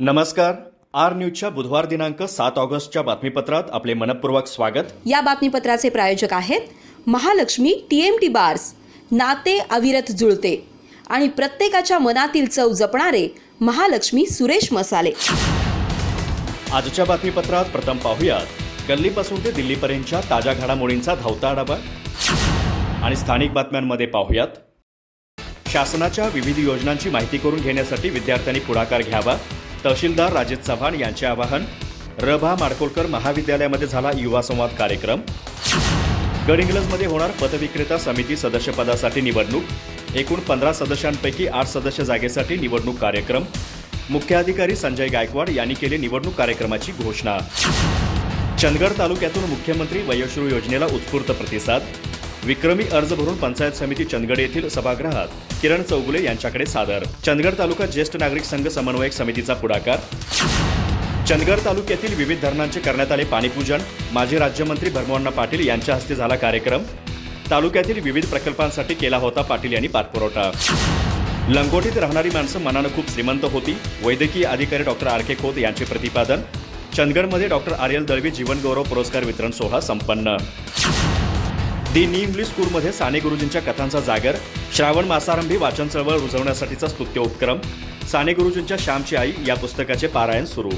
नमस्कार. आर न्यूजच्या बुधवार दिनांक 7 ऑगस्टच्या बातमीपत्रात आपले मनपूर्वक स्वागत. या बातमीपत्राचे प्रायोजक आहेत महालक्ष्मी TMT बार्स. नाते अविरत जुळते आणि प्रत्येकाच्या मनातील चव जपणारे महालक्ष्मी सुरेश मसाले. आजच्या बातमीपत्रात प्रथम पाहूयात गल्लीपासून ते दिल्लीपर्यंतच्या ताज्या घडामोडींचा धावता आढावा आणि स्थानिक बातम्यांमध्ये पाहूयात शासनाच्या विविध योजनांची माहिती करून घेण्यासाठी विद्यार्थ्यांनी पुढाकार घ्यावा. तहसीलदार राजेश चव्हाण यांचे आवाहन. रभा माडकोळकर महाविद्यालयामध्ये झाला युवा संवाद कार्यक्रम. गडहिंग्लजमध्ये होणार पतविक्रेता समिती सदस्यपदासाठी निवडणूक. एकूण 15 सदस्यांपैकी 8 सदस्य जागेसाठी निवडणूक कार्यक्रम. मुख्याधिकारी संजय गायकवाड यांनी केली निवडणूक कार्यक्रमाची घोषणा. चंदगड तालुक्यातून मुख्यमंत्री वयोश्री योजनेला उत्स्फूर्त प्रतिसाद. विक्रमी अर्ज भरून पंचायत समिती चंदगड येथील सभागृहात किरण चौगुले यांच्याकडे सादर. चंदगड तालुका ज्येष्ठ नागरिक संघ समन्वयक समितीचा पुढाकार. चंदगड तालुक्यातील विविध धरणांचे करण्यात आले पाणीपूजन. माजी राज्यमंत्री भरमोहन पाटील यांच्या हस्ते झाला कार्यक्रम. तालुक्यातील विविध प्रकल्पांसाठी केला होता पाटील यांनी पाठपुरावा. लंगोटीत राहणारी माणसं मनानं खूप श्रीमंत होती. वैद्यकीय अधिकारी डॉक्टर RK खोत यांचे प्रतिपादन. चंदगडमध्ये डॉक्टर RL दळवी जीवनगौरव पुरस्कार वितरण सोहळा संपन्न. दी न्यू इंग्लिश स्कूलमध्ये साने गुरुजींच्या कथांचा जागर. श्रावण मासारंभी वाचन चळवळ रुजवण्यासाठीचा स्तुत्य उपक्रम. साने गुरुजींच्या श्यामची आई या पुस्तकाचे पारायण सुरू.